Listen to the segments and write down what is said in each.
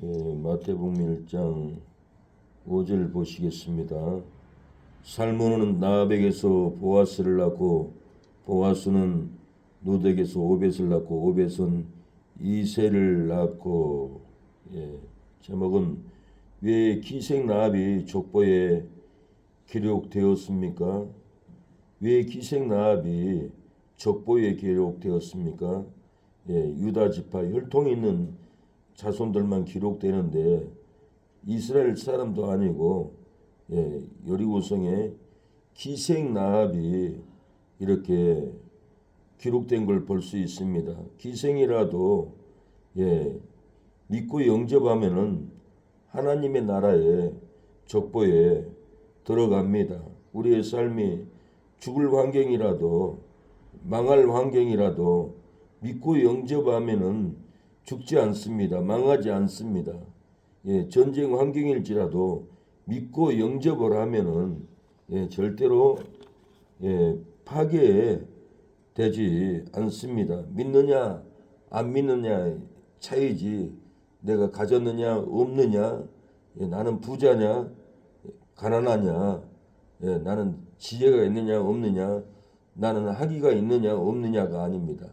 마태복음 1장 5절 보시겠습니다. 살몬은 나합에게서 보아스를 낳고 보아스는 룻에게서 오벳을 낳고 오벳은 이새를 낳고. 제목은 왜 기생 나합이 족보에 기록되었습니까? 왜 기생 나합이 족보에 기록되었습니까? 유다 지파 혈통이 있는 자손들만 기록되는데 이스라엘 사람도 아니고 여리고성의 기생 나합이 이렇게 기록된 걸 볼 수 있습니다. 기생이라도 믿고 영접하면은 하나님의 나라의 족보에 들어갑니다. 우리의 삶이 죽을 환경이라도 망할 환경이라도 믿고 영접하면은 죽지 않습니다. 망하지 않습니다. 전쟁 환경일지라도 믿고 영접을 하면은 절대로 파괴되지 않습니다. 믿느냐 안 믿느냐의 차이지, 내가 가졌느냐 없느냐, 나는 부자냐 가난하냐, 나는 지혜가 있느냐 없느냐, 나는 학위가 있느냐 없느냐가 아닙니다.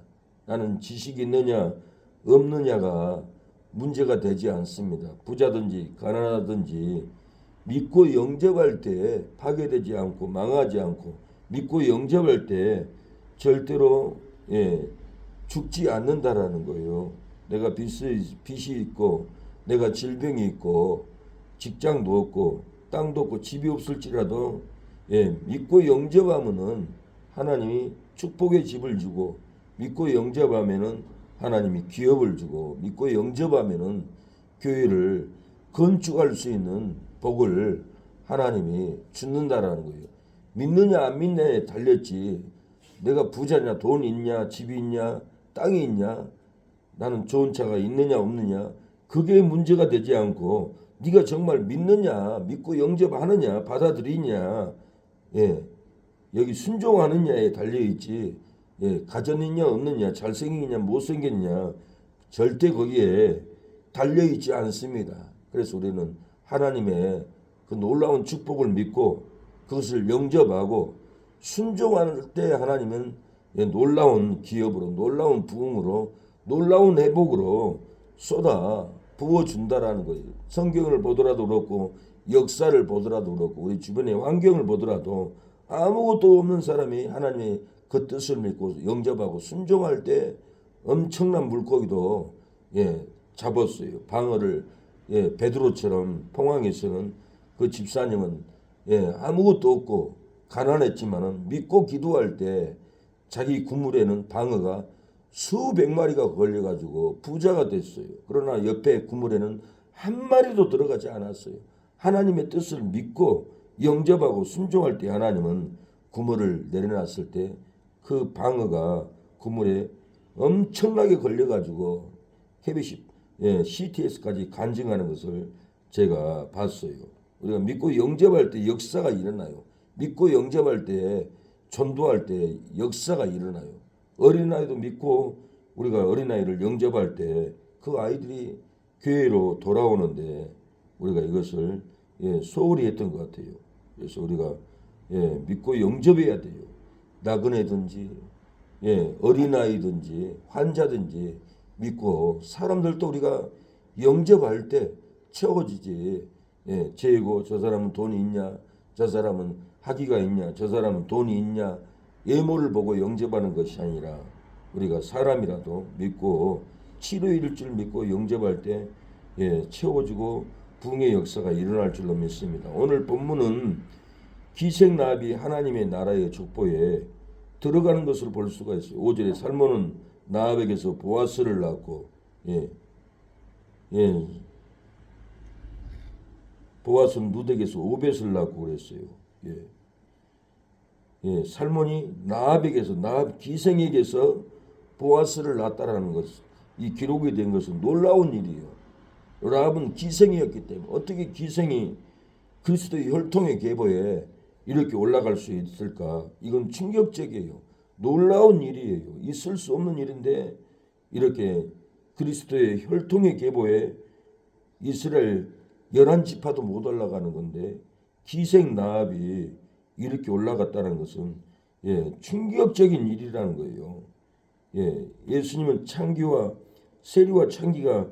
나는 지식이 있느냐 없느냐가 문제가 되지 않습니다. 부자든지 가난하든지 믿고 영접할 때 파괴되지 않고 망하지 않고, 믿고 영접할 때 절대로 죽지 않는다라는 거예요. 내가 빚이 있고 내가 질병이 있고 직장도 없고 땅도 없고 집이 없을지라도 믿고 영접하면은 하나님이 축복의 집을 주고, 믿고 영접하면은 하나님이 기업을 주고, 믿고 영접하면은 교회를 건축할 수 있는 복을 하나님이 주는다라는 거예요. 믿느냐 안 믿느냐에 달렸지, 내가 부자냐 돈 있냐 집이 있냐 땅이 있냐, 나는 좋은 차가 있느냐 없느냐, 그게 문제가 되지 않고 네가 정말 믿느냐, 믿고 영접하느냐, 받아들이냐, 여기 순종하느냐에 달려있지, 가졌느냐 없느냐, 잘생기냐 못생겼냐, 절대 거기에 달려있지 않습니다. 그래서 우리는 하나님의 그 놀라운 축복을 믿고 그것을 영접하고 순종할 때 하나님은 놀라운 기업으로, 놀라운 부흥으로, 놀라운 회복으로 쏟아 부어준다라는 거예요. 성경을 보더라도 그렇고 역사를 보더라도 그렇고 우리 주변의 환경을 보더라도 아무것도 없는 사람이 하나님의 그 뜻을 믿고 영접하고 순종할 때 엄청난 물고기도 잡았어요. 방어를 베드로처럼 포항에서는 그 집사님은 아무것도 없고 가난했지만은 믿고 기도할 때 자기 구물에는 방어가 수백 마리가 걸려가지고 부자가 됐어요. 그러나 옆에 구물에는 한 마리도 들어가지 않았어요. 하나님의 뜻을 믿고 영접하고 순종할 때 하나님은 구물을 내려놨을 때 그 방어가 구물에 엄청나게 걸려가지고 해비시 CTS까지 간증하는 것을 제가 봤어요. 우리가 믿고 영접할 때 역사가 일어나요. 믿고 영접할 때 전도할 때 역사가 일어나요. 어린아이도 믿고 우리가 어린아이를 영접할 때 그 아이들이 교회로 돌아오는데 우리가 이것을 소홀히 했던 것 같아요. 그래서 우리가 믿고 영접해야 돼요. 나그네든지 어린아이든지 환자든지 믿고, 사람들도 우리가 영접할 때 채워지지. 죄고 저 사람은 돈이 있냐, 저 사람은 학위가 있냐, 저 사람은 돈이 있냐, 외모를 보고 영접하는 것이 아니라 우리가 사람이라도 믿고 치료일 줄 믿고 영접할 때 채워지고 부흥의 역사가 일어날 줄로 믿습니다. 오늘 본문은 기생나합이 하나님의 나라의 족보에 들어가는 것을 볼 수가 있어요. 5절에 살몬은 나합에게서 보아스를 낳고, 보아스는 룻에게서 오벳을 낳고 그랬어요. 살몬이 나합에게서, 나합 기생에게서 보아스를 낳았다라는 것, 이 기록이 된 것은 놀라운 일이에요. 라합은 기생이었기 때문에 어떻게 기생이 그리스도의 혈통의 계보에 이렇게 올라갈 수 있을까? 이건 충격적이에요. 놀라운 일이에요. 있을 수 없는 일인데 이렇게 그리스도의 혈통의 계보에 이스라엘 11지파도 못 올라가는 건데 기생 나합이 이렇게 올라갔다는 것은 충격적인 일이라는 거예요. 예수님은 창기와 세리와 창기가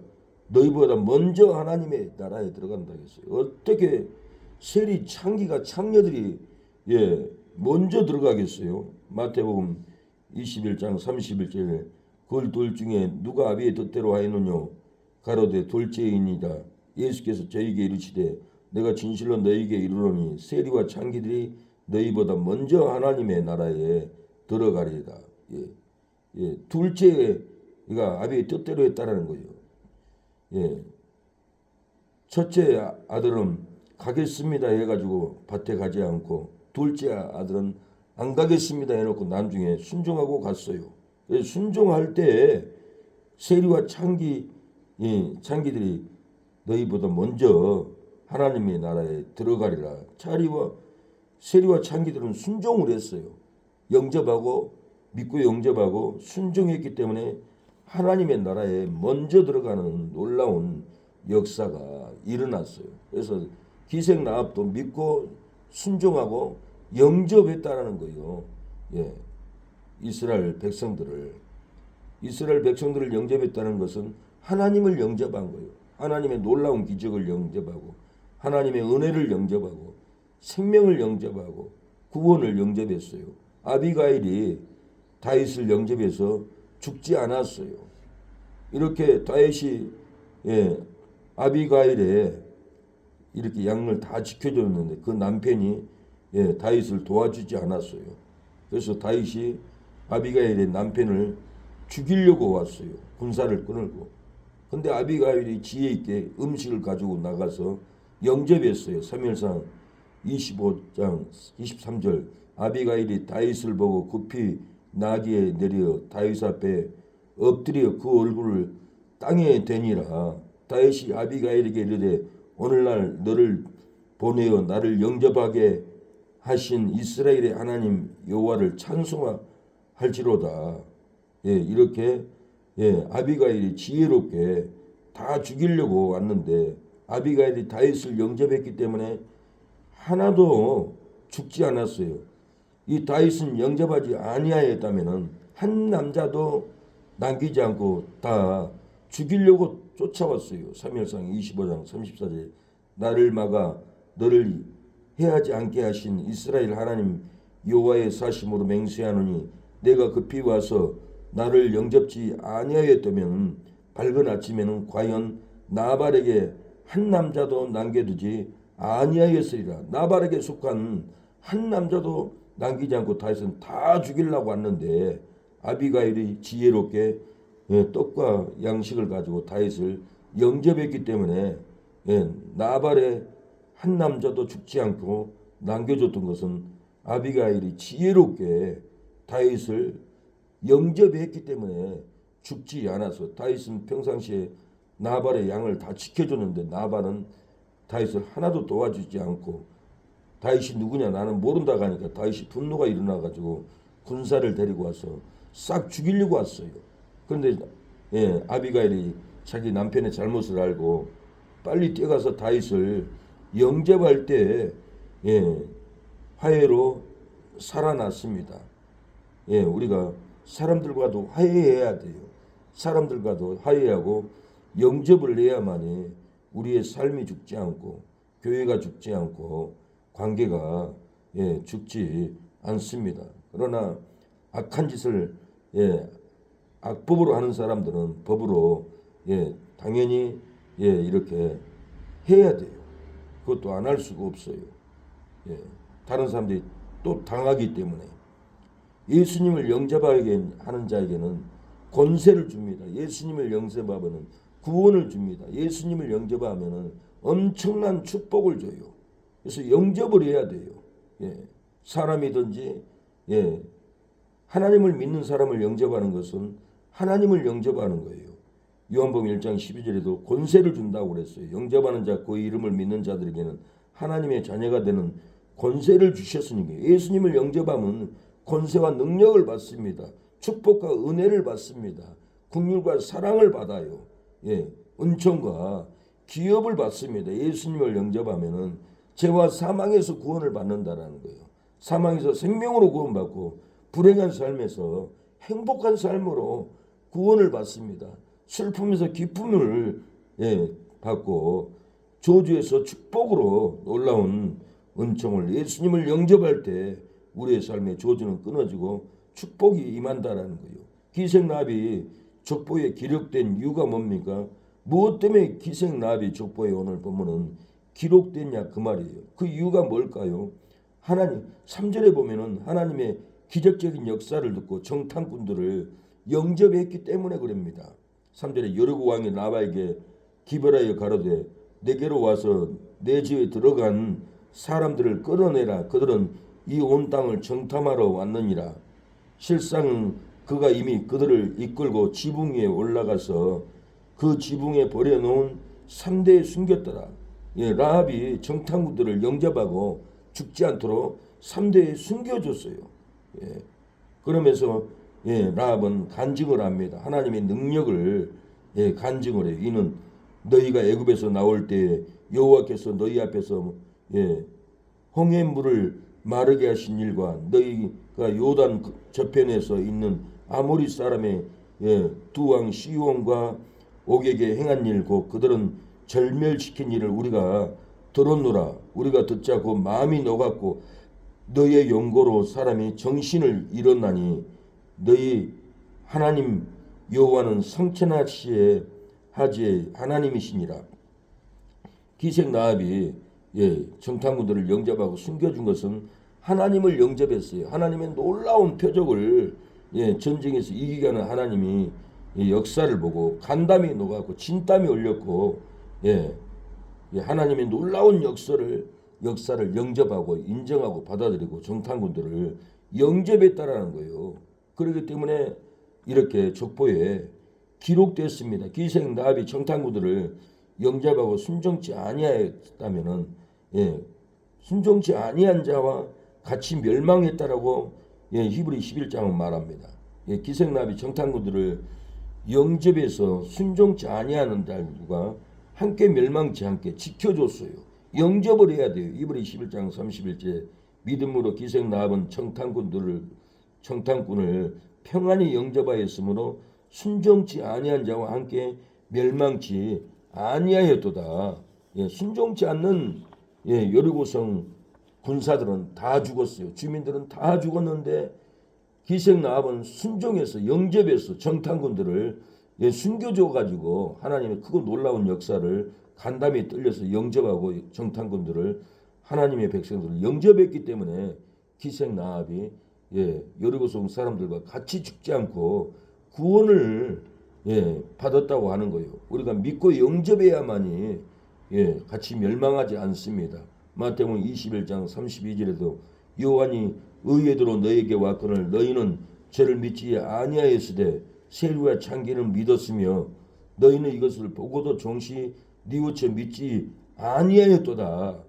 너희보다 먼저 하나님의 나라에 들어간다 했어요. 어떻게 세리 창기가 창녀들이 먼저 들어가겠어요? 마태복음 21장 31절에 그들 둘 중에 누가 아비의 뜻대로 하였느냐 가로되 둘째이니이다. 예수께서 저에게 이르시되 내가 진실로 너희에게 이르노니 세리와 창기들이 너희보다 먼저 하나님의 나라에 들어가리이다. 둘째가 아비의 뜻대로 했다라는 거예요. 첫째 아들은 가겠습니다 해가지고 밭에 가지 않고 둘째 아들은 안 가겠습니다 해놓고 나중에 순종하고 갔어요. 순종할 때 세리와 창기들이 너희보다 먼저 하나님의 나라에 들어가리라. 세리와 창기들은 순종을 했어요. 영접하고 믿고 영접하고 순종했기 때문에 하나님의 나라에 먼저 들어가는 놀라운 역사가 일어났어요. 그래서 기생 나합도 믿고 순종하고 영접했다라는 거예요. 이스라엘 백성들을 영접했다는 것은 하나님을 영접한 거예요. 하나님의 놀라운 기적을 영접하고 하나님의 은혜를 영접하고 생명을 영접하고 구원을 영접했어요. 아비가일이 다윗을 영접해서 죽지 않았어요. 이렇게 다윗이 아비가일에 이렇게 양을 다 지켜줬는데 그 남편이 다윗을 도와주지 않았어요. 그래서 다윗이 아비가일의 남편을 죽이려고 왔어요. 군사를 끊고. 근데 아비가일이 지혜 있게 음식을 가지고 나가서 영접했어요. 사무엘상 25장 23절 아비가일이 다윗을 보고 급히 나귀에 내려 다윗 앞에 엎드려 그 얼굴을 땅에 대니라. 다윗이 아비가일에게 이르되 오늘날 너를 보내어 나를 영접하게 하신 이스라엘의 하나님 여호와를 찬송할지로다. 이렇게 아비가일이 지혜롭게 다 죽이려고 왔는데 아비가일이 다윗을 영접했기 때문에 하나도 죽지 않았어요. 이 다윗은 영접하지 아니하였다면은 한 남자도 남기지 않고 다 죽이려고 쫓아왔어요. 사무엘상 25장 34절에 나를 막아 너를 해하지 않게 하신 이스라엘 하나님 여호와의 사심으로 맹세하노니 내가 급히 와서 나를 영접지 아니하였다면 밝은 아침에는 과연 나발에게 한 남자도 남겨두지 아니하였으리라. 나발에게 속한 한 남자도 남기지 않고 다윗은 다 죽이려고 왔는데 아비가일이 지혜롭게 떡과 양식을 가지고 다윗을 영접했기 때문에 나발의 한 남자도 죽지 않고 남겨줬던 것은 아비가일이 지혜롭게 다윗을 영접했기 때문에 죽지 않아서 다윗은 평상시에 나발의 양을 다 지켜줬는데 나발은 다윗을 하나도 도와주지 않고 다윗이 누구냐 나는 모른다 하니까 다윗이 분노가 일어나가지고 군사를 데리고 와서 싹 죽이려고 왔어요. 그런데 아비가일이 자기 남편의 잘못을 알고 빨리 뛰어가서 다윗을 영접할 때 화해로 살아났습니다. 우리가 사람들과도 화해해야 돼요. 사람들과도 화해하고 영접을 해야만이 우리의 삶이 죽지 않고 교회가 죽지 않고 관계가 죽지 않습니다. 그러나 악한 짓을 악법으로 하는 사람들은 법으로 당연히 이렇게 해야 돼요. 그것도 안 할 수가 없어요. 다른 사람들이 또 당하기 때문에 예수님을 영접하게 하는 자에게는 권세를 줍니다. 예수님을 영접하면 구원을 줍니다. 예수님을 영접하면 엄청난 축복을 줘요. 그래서 영접을 해야 돼요. 사람이든지 하나님을 믿는 사람을 영접하는 것은 하나님을 영접하는 거예요. 요한복음 1장 12절에도 권세를 준다고 그랬어요. 영접하는 자, 그 이름을 믿는 자들에게는 하나님의 자녀가 되는 권세를 주셨으니까 예수님을 영접하면 권세와 능력을 받습니다. 축복과 은혜를 받습니다. 긍휼과 사랑을 받아요. 은총과 기업을 받습니다. 예수님을 영접하면은 죄와 사망에서 구원을 받는다라는 거예요. 사망에서 생명으로 구원받고 불행한 삶에서 행복한 삶으로 구원을 받습니다. 슬픔에서 기쁨을 받고 저주에서 축복으로 놀라운 은총을, 예수님을 영접할 때 우리의 삶의 저주는 끊어지고 축복이 임한다라는 거예요. 기생나비 족보에 기록된 이유가 뭡니까? 무엇 때문에 기생나비 족보에 오늘 보면은 기록됐냐 그 말이에요. 그 이유가 뭘까요? 하나님 3절에 보면은 하나님의 기적적인 역사를 듣고 정탐꾼들을 영접했기 때문에 그럽니다. 3절에 여르고 왕이 나바에게 기별하여 가로되 내게로 와서 내 집에 들어간 사람들을 끌어내라. 그들은 이 온 땅을 정탐하러 왔느니라. 실상은 그가 이미 그들을 이끌고 지붕 위에 올라가서 그 지붕에 버려놓은 3대에 숨겼더라. 라합이 정탐꾼들을 영접하고 죽지 않도록 3대에 숨겨줬어요. 그러면서 라합은 간증을 합니다. 하나님의 능력을 간증을 해요. 이는 너희가 애굽에서 나올 때 여호와께서 너희 앞에서 홍해 물을 마르게 하신 일과 너희가 요단 저편에서 있는 아모리 사람의 두 왕 시온과 옥에게 행한 일 곧 그들은 절멸시킨 일을 우리가 들었노라. 우리가 듣자 그 마음이 녹았고 너희의 용고로 사람이 정신을 잃었나니 너희 하나님 여호와는 성천하시에 하지의 하나님이시니라. 기생 라합이 정탐꾼들을 영접하고 숨겨준 것은 하나님을 영접했어요. 하나님의 놀라운 표적을 전쟁에서 이기게 하는 하나님이 역사를 보고 간담이 녹았고 진땀이 흘렸고 하나님의 놀라운 역사를 영접하고 인정하고 받아들이고 정탐꾼들을 영접했다라는 거예요. 그렇기 때문에 이렇게 족보에 기록됐습니다. 기생 라합이 정탐꾼들을 영접하고 순종치 아니하였다면은 순종치 아니한 자와 같이 멸망했다라고 히브리 11장은 말합니다. 기생 라합이 정탐꾼들을 영접해서 순종치 아니하는 자들과 함께 멸망치 않게 지켜줬어요. 영접을 해야 돼요. 히브리 11장 31절 믿음으로 기생 라합은 정탐꾼을 평안히 영접하였으므로 순종치 아니한 자와 함께 멸망치 아니하였도다. 순종치 않는 여리고성 군사들은 다 죽었어요. 주민들은 다 죽었는데 기생 라합은 순종해서 영접해서 정탐꾼들을 숨겨줘 가지고 하나님의 크고 놀라운 역사를 간담이 떨려서 영접하고 정탐꾼들을 하나님의 백성들을 영접했기 때문에 기생 라합이 여리고성 사람들과 같이 죽지 않고 구원을 받았다고 하는 거예요. 우리가 믿고 영접해야만이 같이 멸망하지 않습니다. 마태복음 21장 32절에도 요한이 의외대로 너에게 왔거늘 너희는 저를 믿지 아니하였으되 세리와 창기는 믿었으며 너희는 이것을 보고도 종시 뉘우쳐 믿지 아니하였도다.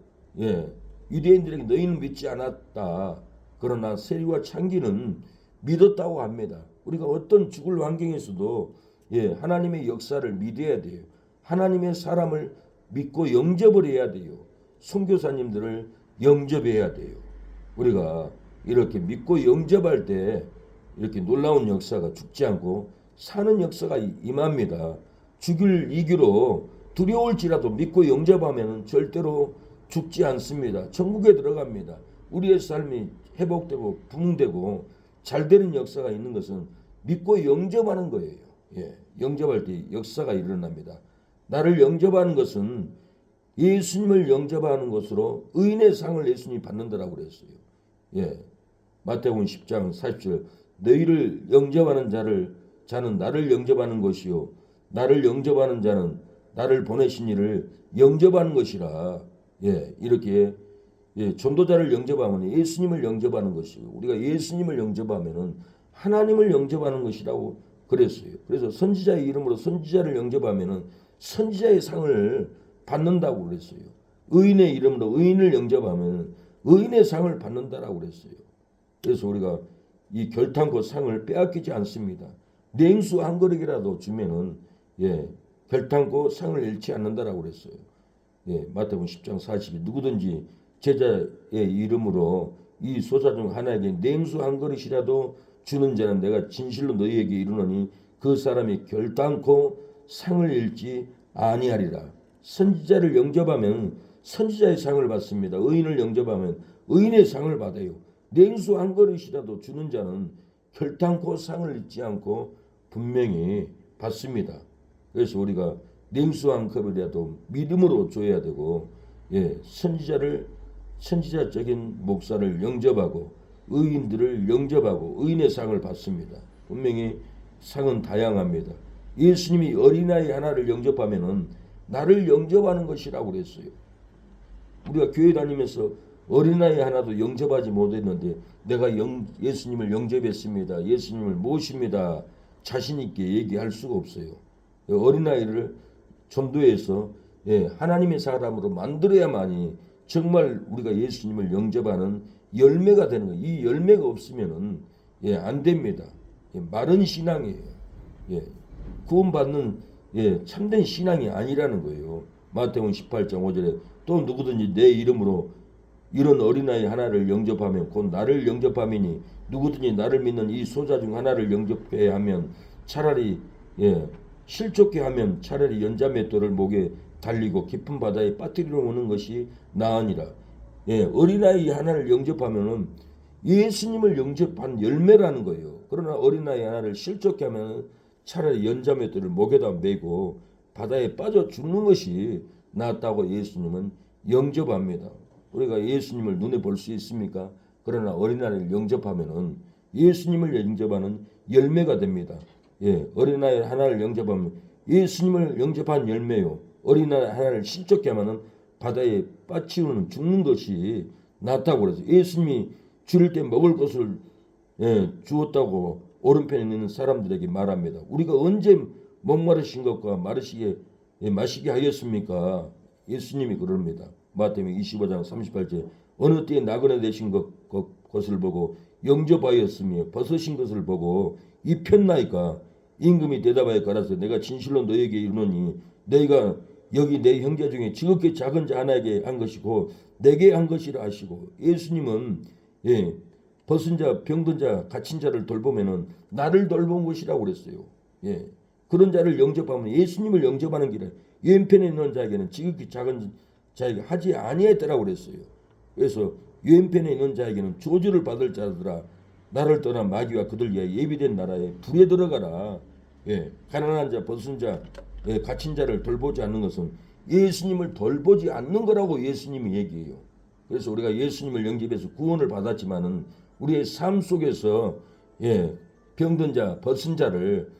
유대인들에게 너희는 믿지 않았다. 그러나 세리와 창기는 믿었다고 합니다. 우리가 어떤 죽을 환경에서도 하나님의 역사를 믿어야 돼요. 하나님의 사람을 믿고 영접을 해야 돼요. 선교사님들을 영접해야 돼요. 우리가 이렇게 믿고 영접할 때 이렇게 놀라운 역사가 죽지 않고 사는 역사가 임합니다. 죽을 이기로 두려울지라도 믿고 영접하면 절대로 죽지 않습니다. 천국에 들어갑니다. 우리의 삶이 회복되고 부흥되고 잘되는 역사가 있는 것은 믿고 영접하는 거예요. 영접할 때 역사가 일어납니다. 나를 영접하는 것은 예수님을 영접하는 것으로 의인의 상을 예수님이 받는다라고 그랬어요. 마태복음 10장 40절 너희를 영접하는 자는 나를 영접하는 것이요 나를 영접하는 자는 나를 보내신 이를 영접하는 것이라. 이렇게 전도자를 영접하면 예수님을 영접하는 것이고 우리가 예수님을 영접하면은 하나님을 영접하는 것이라고 그랬어요. 그래서 선지자의 이름으로 선지자를 영접하면은 선지자의 상을 받는다고 그랬어요. 의인의 이름으로 의인을 영접하면 의인의 상을 받는다라고 그랬어요. 그래서 우리가 이 결탄코 상을 빼앗기지 않습니다. 냉수 한 그릇이라도 주면은 결탄코 상을 잃지 않는다라고 그랬어요. 예, 마태복음 10장 40일 누구든지 제자의 이름으로 이 소자 중 하나에게 냉수 한 그릇이라도 주는 자는 내가 진실로 너희에게 이르노니 그 사람이 결단코 상을 잃지 아니하리라. 선지자를 영접하면 선지자의 상을 받습니다. 의인을 영접하면 의인의 상을 받아요. 냉수 한 그릇이라도 주는 자는 결단코 상을 잃지 않고 분명히 받습니다. 그래서 우리가 냉수 한 컵이라도 믿음으로 줘야 되고, 예, 선지자적인 목사를 영접하고 의인들을 영접하고 의인의 상을 받습니다. 분명히 상은 다양합니다. 예수님이 어린아이 하나를 영접하면은 나를 영접하는 것이라고 그랬어요. 우리가 교회 다니면서 어린아이 하나도 영접하지 못했는데 내가 예수님을 영접했습니다. 예수님을 모십니다. 자신 있게 얘기할 수가 없어요. 어린아이를 전도해서 하나님의 사람으로 만들어야만이 정말 우리가 예수님을 영접하는 열매가 되는 거예요. 이 열매가 없으면은 안 됩니다. 마른 신앙이에요. 구원받는 참된 신앙이 아니라는 거예요. 마태복음 18장 5절에 또 누구든지 내 이름으로 이런 어린아이 하나를 영접하면 곧 나를 영접함이니 누구든지 나를 믿는 이 소자 중 하나를 영접해 하면 차라리 실족해 하면 차라리 연자맷돌을 목에 달리고 깊은 바다에 빠뜨리러 오는 것이 나으니라. 어린아이 하나를 영접하면은 예수님을 영접한 열매라는 거예요. 그러나 어린아이 하나를 실족해 하면 차라리 연자맷돌을 목에다 메고 바다에 빠져 죽는 것이 낫다고 예수님은 영접합니다. 우리가 예수님을 눈에 볼 수 있습니까? 그러나 어린아이를 영접하면은 예수님을 영접하는 열매가 됩니다. 어린아이 하나를 영접하면 예수님을 영접한 열매요. 어린아이 하나를 실족해 하면은 바다에 빠치우는 죽는 것이 낫다고 그래서 예수님이 줄일 때 먹을 것을 주었다고 오른편에 있는 사람들에게 말합니다. 우리가 언제 목마르신 것과 마시게 하였습니까? 예수님이 그럽니다. 마태복음 25장 38절 어느 때에 나그네 되신 것을 보고 영접하였으며 벗으신 것을 보고 입혔나이까? 임금이 대답하여 가라사대 내가 진실로 너에게 이르노니 너희가 여기 내 형제 중에 지극히 작은 자 하나에게 한 것이고 내게 한 것이라 하시고 예수님은 벗은 자, 병든 자, 갇힌 자를 돌보면은 나를 돌본 것이라고 그랬어요. 그런 자를 영접하면 예수님을 영접하는 길에 왼편에 있는 자에게는 지극히 작은 자에게 하지 아니했더라고 그랬어요. 그래서 왼편에 있는 자에게는 저주를 받을 자들아 나를 떠난 마귀와 그들 위하여 예비된 나라에 불에 들어가라. 가난한 자, 벗은 자, 갇힌 자를 돌보지 않는 것은 예수님을 돌보지 않는 거라고 예수님이 얘기해요. 그래서 우리가 예수님을 영접해서 구원을 받았지만은 우리의 삶 속에서 병든 자, 벗은 자를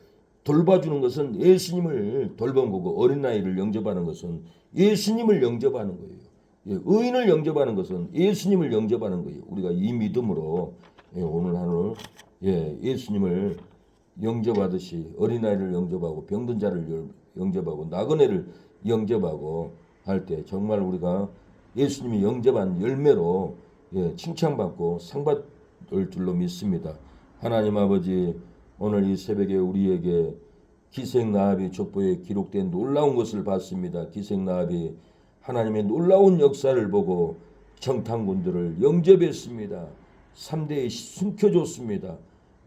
돌봐주는 것은 예수님을 돌본 거고 어린아이를 영접하는 것은 예수님을 영접하는 거예요. 의인을 영접하는 것은 예수님을 영접하는 거예요. 우리가 이 믿음으로 오늘 하루 예수님을 영접하듯이 어린아이를 영접하고 병든 자를 영접하고 나그네를 영접하고 할 때 정말 우리가 예수님이 영접한 열매로 칭찬받고 상받을 줄로 믿습니다. 하나님 아버지 오늘 이 새벽에 우리에게 기생나합이 족보에 기록된 놀라운 것을 봤습니다. 기생나합이 하나님의 놀라운 역사를 보고 정탐꾼들을 영접했습니다. 3대에 숨겨줬습니다.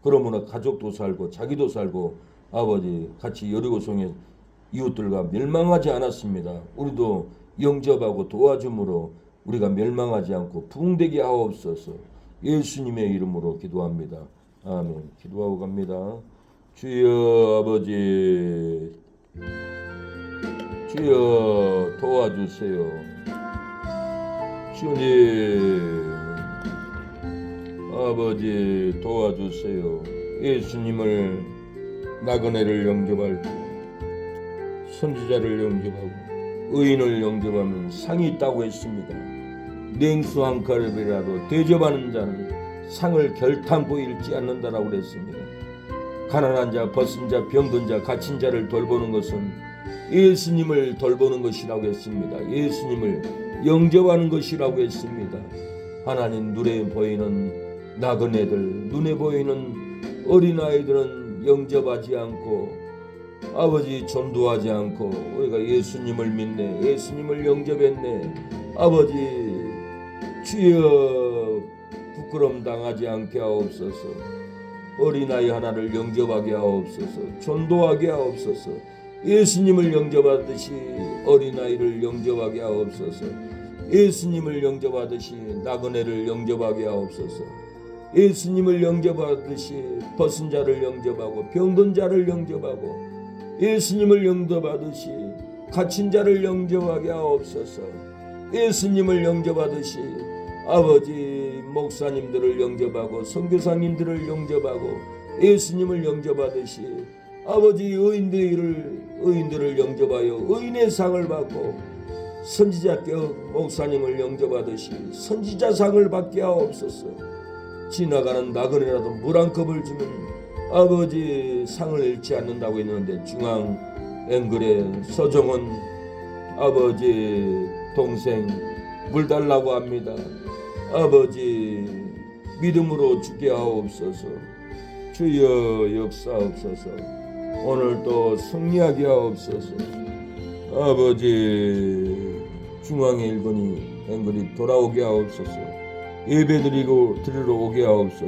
그러므로 가족도 살고 자기도 살고 아버지 같이 여리고성의 이웃들과 멸망하지 않았습니다. 우리도 영접하고 도와줌으로 우리가 멸망하지 않고 부흥되게 하옵소서. 예수님의 이름으로 기도합니다. 아멘. 기도하고 갑니다. 주여 아버지 주여 도와주세요. 주님 아버지 도와주세요. 예수님을 나그네를 영접할 때 선지자를 영접하고 의인을 영접하면 상이 있다고 했습니다. 냉수 한 그릇이라도 대접하는 자는 상을 결탄코 잃지 않는다라고 그랬습니다. 가난한 자, 벗은 자, 병든 자, 갇힌 자를 돌보는 것은 예수님을 돌보는 것이라고 했습니다. 예수님을 영접하는 것이라고 했습니다. 하나님 눈에 보이는 나그네들, 눈에 보이는 어린아이들은 영접하지 않고 아버지 전도하지 않고 우리가 예수님을 믿네, 예수님을 영접했네. 아버지 주여 부끄럼 당하지 않게 하옵소서. 어린아이 하나를 영접하게 하옵소서. 전도하게 하옵소서. 예수님을 영접하듯이 어린아이를 영접하게 하옵소서. 예수님을 영접하듯이 나그네를 영접하게 하옵소서. 예수님을 영접하듯이 벗은 자를 영접하고 병든 자를 영접하고 예수님을 영접하듯이 갇힌 자를 영접하게 하옵소서. 예수님을 영접하듯이 아버지 목사님들을 영접하고 선교사님들을 영접하고 예수님을 영접하듯이 아버지 의인들을 영접하여 의인의 상을 받고 선지자격 목사님을 영접하듯이 선지자상을 받게 하옵소서. 지나가는 나그네라도 물 한 컵을 주면 아버지 상을 잃지 않는다고 했는데 중앙 앵글에 서정원 아버지 동생 물 달라고 합니다. 아버지 믿음으로 주게 하옵소서. 주여 역사옵소서. 오늘 또 승리하게 하옵소서. 아버지 중앙의 일본이 앵글이 돌아오게 하옵소서. 예배드리러 오게 하옵소서.